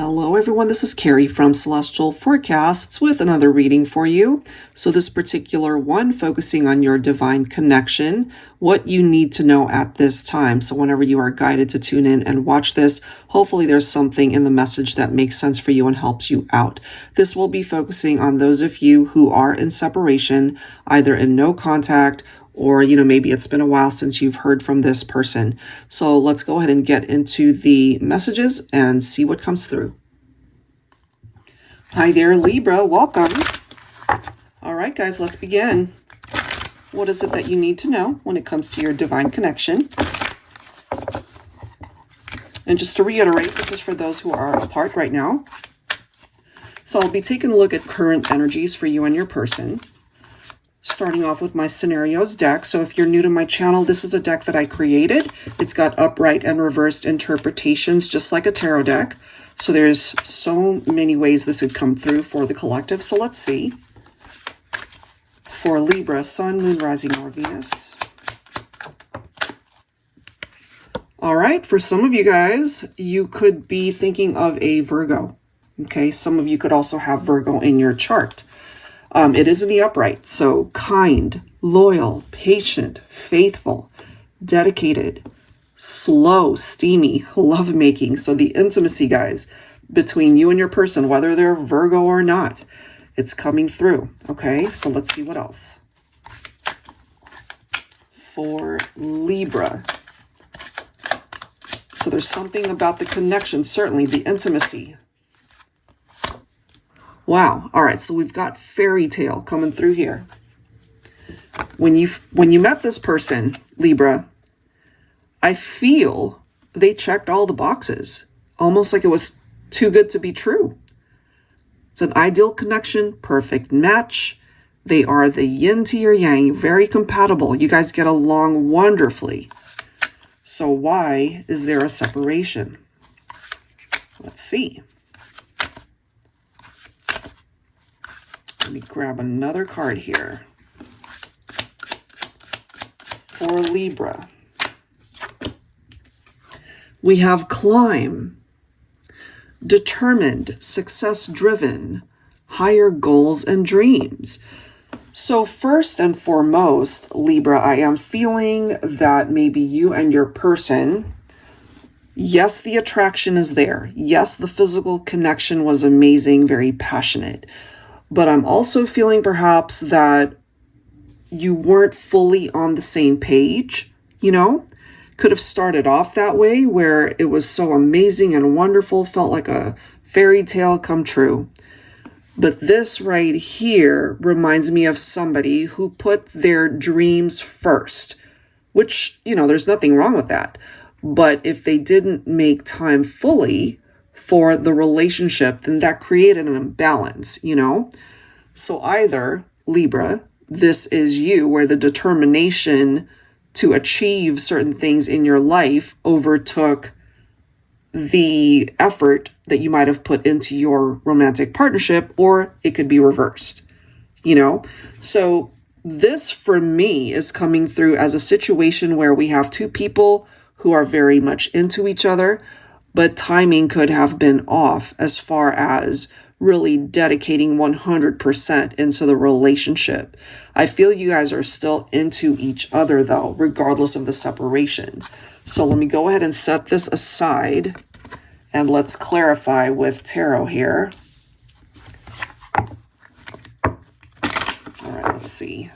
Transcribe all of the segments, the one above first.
Hello everyone, this is Carrie from Celestial Forecasts with another reading for you. So this particular one focusing on your divine connection, what you need to know at this time. So whenever you are guided to tune in and watch this, hopefully there's something in the message that makes sense for you and helps you out. This will be focusing on those of you who are in separation, either in no contact or, maybe it's been a while since you've heard from this person. So let's go ahead and get into the messages and see what comes through. Hi there, Libra. Welcome. All right, guys, let's begin. What is it that you need to know when it comes to your divine connection? And just to reiterate, this is for those who are apart right now. So I'll be taking a look at current energies for you and your person. Starting off with my scenarios deck. So if you're new to my channel, this is a deck that I created. It's got upright and reversed interpretations, just like a tarot deck. So there's so many ways this could come through for the collective. So let's see. For Libra, Sun, Moon, Rising, or Venus. All right, for some of you guys, you could be thinking of a Virgo. Okay, some of you could also have Virgo in your chart. It is in the upright, so kind, loyal, patient, faithful, dedicated, slow, steamy, lovemaking. So the intimacy, guys, between you and your person, whether they're Virgo or not, it's coming through. Okay, so let's see what else. For Libra. So there's something about the connection, certainly the intimacy. Wow. All right. So we've got Fairytale coming through here. When you met this person, Libra, I feel they checked all the boxes, almost like it was too good to be true. It's an ideal connection, perfect match. They are the yin to your yang, very compatible. You guys get along wonderfully. So why is there a separation? Let's see. Let me grab another card here. For Libra, we have climb, determined, success-driven, higher goals and dreams. So first and foremost, Libra, I am feeling that maybe you and your person, yes, the attraction is there. Yes, the physical connection was amazing, very passionate. But I'm also feeling perhaps that you weren't fully on the same page, Could have started off that way where it was so amazing and wonderful, felt like a fairy tale come true. But this right here reminds me of somebody who put their dreams first, which, there's nothing wrong with that. But if they didn't make time fully for the relationship, then that created an imbalance, So either, Libra, this is you, where the determination to achieve certain things in your life overtook the effort that you might have put into your romantic partnership, or it could be reversed, So this, for me, is coming through as a situation where we have two people who are very much into each other, but timing could have been off as far as really dedicating 100% into the relationship. I feel you guys are still into each other, though, regardless of the separation. So let me go ahead and set this aside, and let's clarify with tarot here. All right, let's see.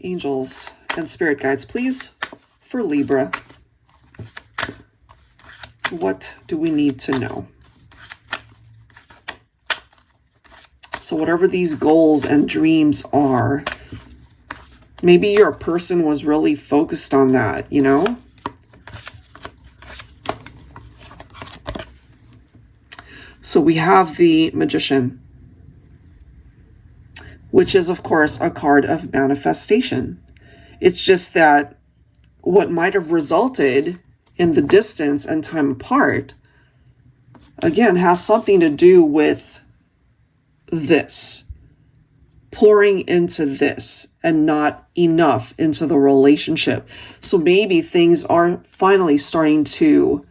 Angels and spirit guides, please, for Libra. What do we need to know? So whatever these goals and dreams are, maybe your person was really focused on that, So we have the Magician, which is, of course, a card of manifestation. It's just that what might have resulted in the distance and time apart, again, has something to do with this. pouring into this and not enough into the relationship. So maybe things are finally starting to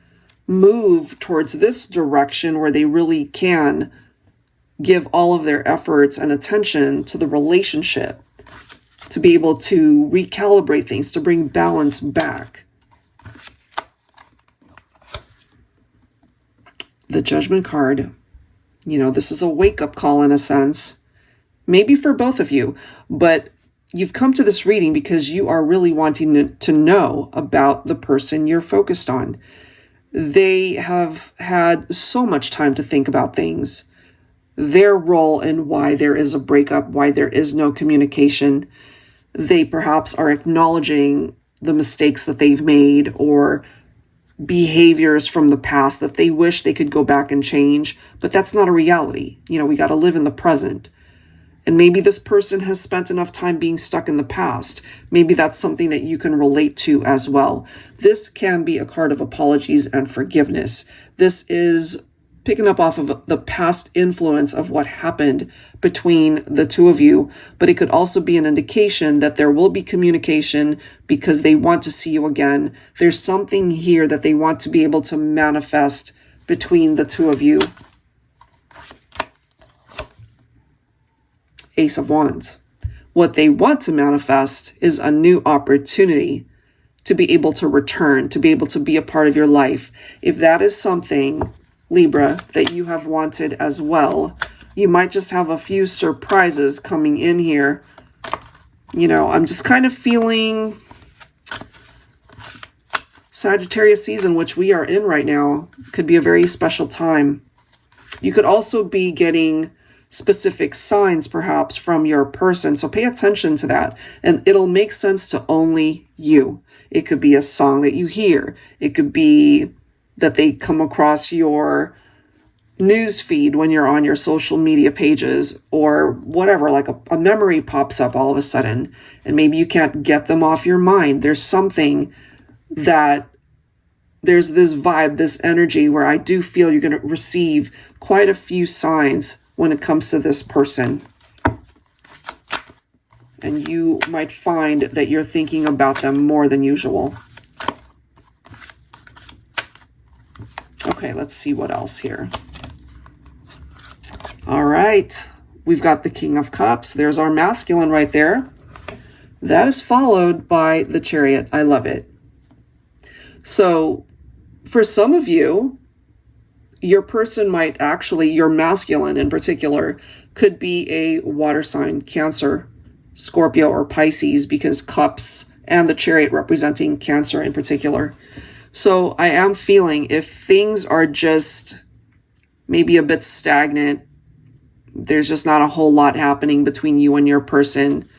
move towards this direction where they really can give all of their efforts and attention to the relationship, to be able to recalibrate things, to bring balance back. The Judgment card, you know, this is a wake-up call in a sense, maybe for both of you, but you've come to this reading because you are really wanting to know about the person you're focused on. They have had so much time to think about things, their role in why there is a breakup, why there is no communication. They perhaps are acknowledging the mistakes that they've made or behaviors from the past that they wish they could go back and change, but that's not a reality. You know, we got to live in the present. And maybe this person has spent enough time being stuck in the past. Maybe that's something that you can relate to as well. This can be a card of apologies and forgiveness. This is picking up off of the past influence of what happened between the two of you, but it could also be an indication that there will be communication because they want to see you again. There's something here that they want to be able to manifest between the two of you. Ace of Wands. What they want to manifest is a new opportunity to be able to return, to be able to be a part of your life. If that is something, Libra, that you have wanted as well, you might just have a few surprises coming in here. You know, I'm just kind of feeling Sagittarius season, which we are in right now, could be a very special time. You could also be getting specific signs perhaps from your person, so pay attention to that, and it'll make sense to only you. It could be a song that you hear. It could be that they come across your news feed when you're on your social media pages or whatever, like a memory pops up all of a sudden and maybe you can't get them off your mind. There's something that there's this vibe, this energy where I do feel you're going to receive quite a few signs when it comes to this person. And you might find that you're thinking about them more than usual. Okay, let's see what else here. All right, we've got the King of Cups. There's our masculine right there. That is followed by the Chariot. I love it. So for some of you, your person might actually, your masculine in particular, could be a water sign, Cancer, Scorpio, or Pisces, because Cups and the Chariot representing Cancer in particular. So I am feeling if things are just maybe a bit stagnant, there's just not a whole lot happening between you and your person,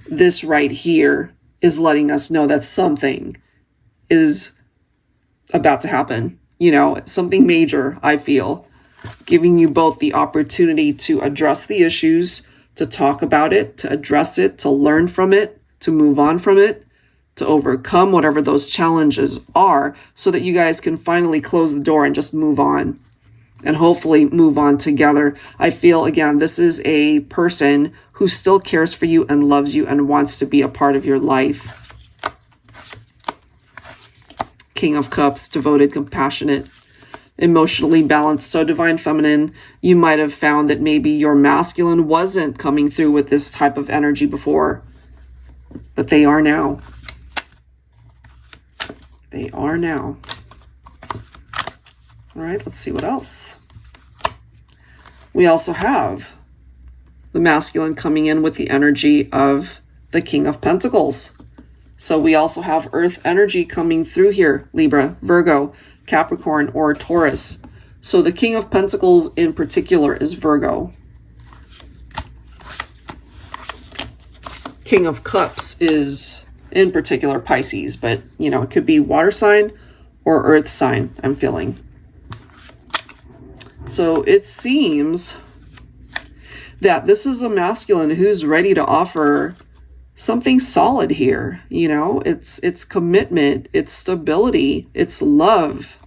this right here is letting us know that something is about to happen. You know, something major, I feel, giving you both the opportunity to address the issues, to talk about it, to address it, to learn from it, to move on from it, to overcome whatever those challenges are, so that you guys can finally close the door and just move on and hopefully move on together. I feel, again, this is a person who still cares for you and loves you and wants to be a part of your life. King of Cups, devoted, compassionate, emotionally balanced. So Divine Feminine, you might have found that maybe your masculine wasn't coming through with this type of energy before, but they are now. They are now. All right, let's see what else. We also have the masculine coming in with the energy of the King of Pentacles. So we also have Earth energy coming through here, Libra, Virgo, Capricorn, or Taurus. So the King of Pentacles in particular is Virgo. King of Cups is in particular Pisces, but you know, it could be water sign or earth sign, I'm feeling. So it seems that this is a masculine who's ready to offer something solid here. You know, it's commitment, it's stability, it's love,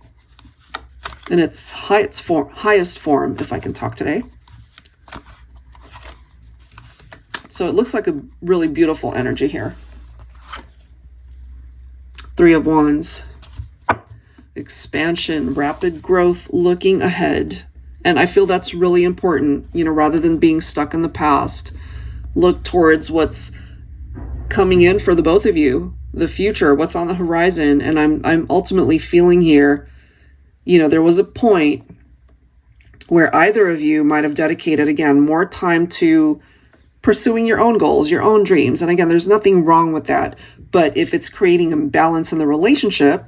and its highest form, if I can talk today. So it looks like a really beautiful energy here. Three of Wands. Expansion, rapid growth, looking ahead. And I feel that's really important, you know, rather than being stuck in the past. Look towards what's coming in for the both of you, the future, what's on the horizon. And I'm ultimately feeling here, you know, there was a point where either of you might have dedicated, again, more time to pursuing your own goals, your own dreams. And again, there's nothing wrong with that. But if it's creating a balance in the relationship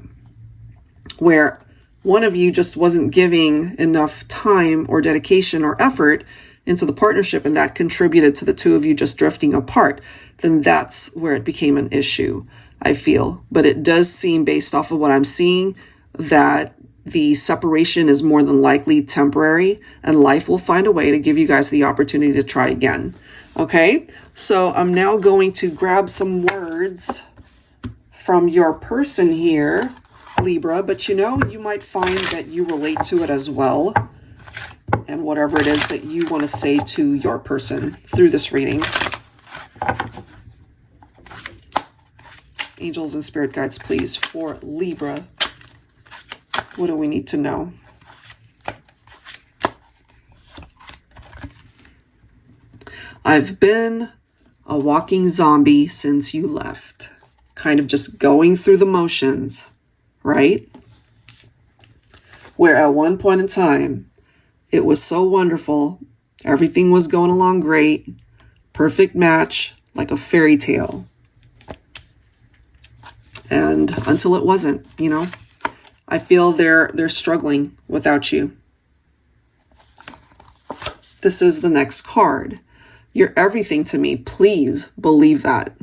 where one of you just wasn't giving enough time or dedication or effort into the partnership, and that contributed to the two of you just drifting apart, then that's where it became an issue, I feel. But it does seem, based off of what I'm seeing, that the separation is more than likely temporary, and life will find a way to give you guys the opportunity to try again. Okay, so I'm now going to grab some words from your person here, Libra, but you know, you might find that you relate to it as well, and whatever it is that you want to say to your person through this reading. Angels and spirit guides, please, for Libra. What do we need to know? I've been a walking zombie since you left. Kind of just going through the motions, right? Where at one point in time, it was so wonderful. Everything was going along great. Perfect match, like a fairy tale. And until it wasn't, you know, I feel they're struggling without you. This is the next card. You're everything to me. Please believe that.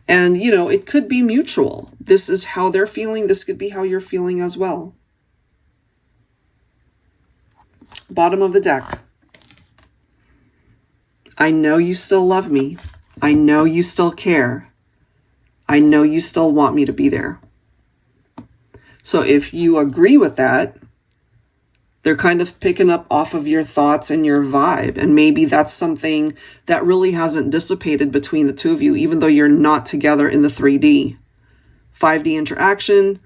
And, you know, it could be mutual. This is how they're feeling. This could be how you're feeling as well. Bottom of the deck. I know you still love me. I know you still care. I know you still want me to be there. So if you agree with that, they're kind of picking up off of your thoughts and your vibe. And maybe that's something that really hasn't dissipated between the two of you, even though you're not together in the 3D. 5D interaction,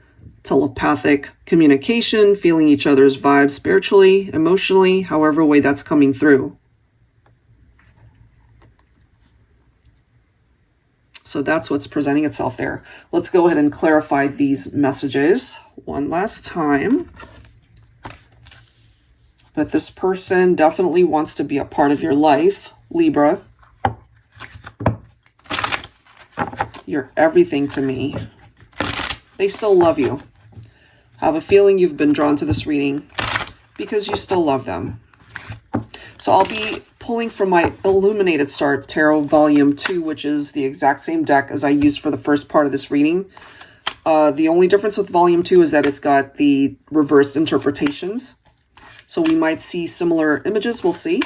telepathic communication, feeling each other's vibes spiritually, emotionally, however way that's coming through. So that's what's presenting itself there. Let's go ahead and clarify these messages one last time. But this person definitely wants to be a part of your life, Libra. You're everything to me. They still love you. I have a feeling you've been drawn to this reading because you still love them. So I'll be pulling from my Illuminated Start Tarot Volume 2, which is the exact same deck as I used for the first part of this reading. The only difference with Volume 2 is that it's got the reversed interpretations. So we might see similar images. We'll see.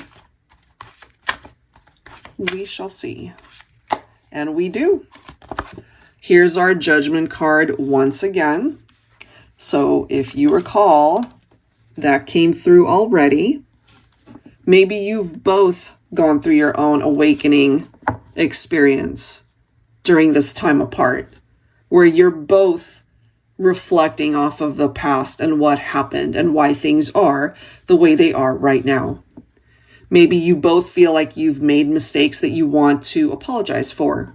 We shall see. And we do. Here's our Judgment card once again. So if you recall, that came through already. Maybe you've both gone through your own awakening experience during this time apart, where you're both reflecting off of the past and what happened and why things are the way they are right now. Maybe you both feel like you've made mistakes that you want to apologize for.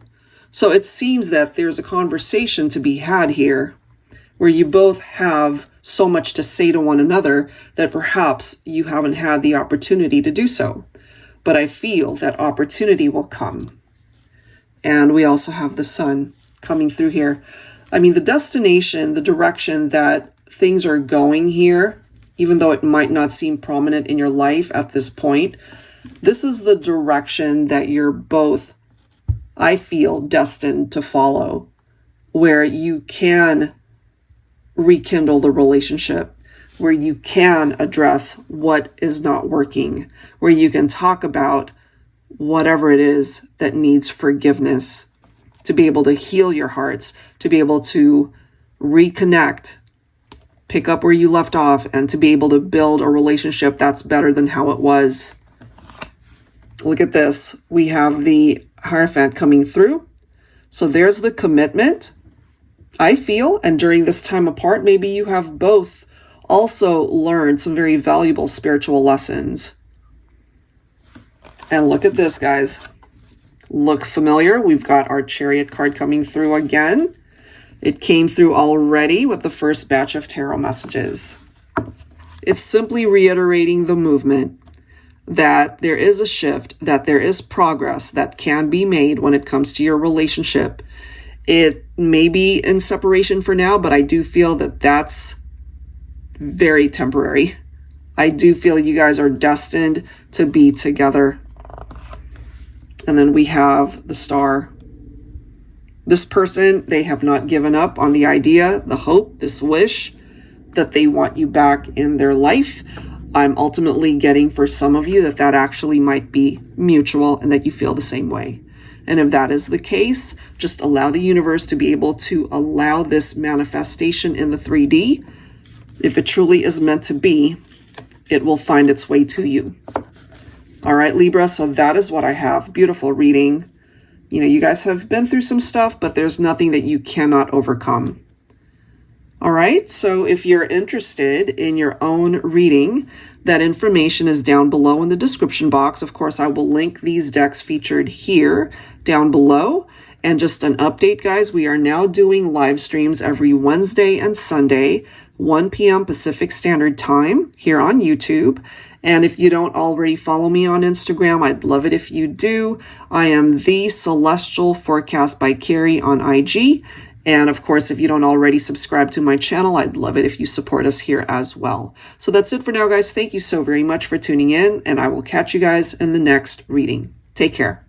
So it seems that there's a conversation to be had here where you both have so much to say to one another that perhaps you haven't had the opportunity to do so. But I feel that opportunity will come. And we also have the Sun coming through here. I mean, the destination, the direction that things are going here, even though it might not seem prominent in your life at this point, this is the direction that you're both, I feel, destined to follow, where you can rekindle the relationship, where you can address what is not working, where you can talk about whatever it is that needs forgiveness, to be able to heal your hearts, to be able to reconnect, pick up where you left off, and to be able to build a relationship that's better than how it was. Look at this. We have the Hierophant coming through. So there's the commitment, I feel. And during this time apart, maybe you have both also learned some very valuable spiritual lessons. And look at this, guys. Look familiar? We've got our Chariot card coming through again. It came through already with the first batch of tarot messages. It's simply reiterating the movement that there is a shift, that there is progress that can be made when it comes to your relationship. It may be in separation for now, but I do feel that that's very temporary. I do feel you guys are destined to be together. And then we have the Star. This person, they have not given up on the idea, the hope, this wish that they want you back in their life. I'm ultimately getting for some of you that that actually might be mutual and that you feel the same way. And if that is the case, just allow the universe to be able to allow this manifestation in the 3D. If it truly is meant to be, it will find its way to you. All right, Libra, so that is what I have. Beautiful reading. You know, you guys have been through some stuff, but there's nothing that you cannot overcome. All right, so if you're interested in your own reading, that information is down below in the description box. Of course, I will link these decks featured here down below. And just an update, guys, we are now doing live streams every Wednesday and Sunday, 1 p.m. Pacific Standard Time here on YouTube. And if you don't already follow me on Instagram, I'd love it if you do. I am The Celestial Forecast by Carrie on IG. And of course, if you don't already subscribe to my channel, I'd love it if you support us here as well. So that's it for now, guys. Thank you so very much for tuning in, and I will catch you guys in the next reading. Take care.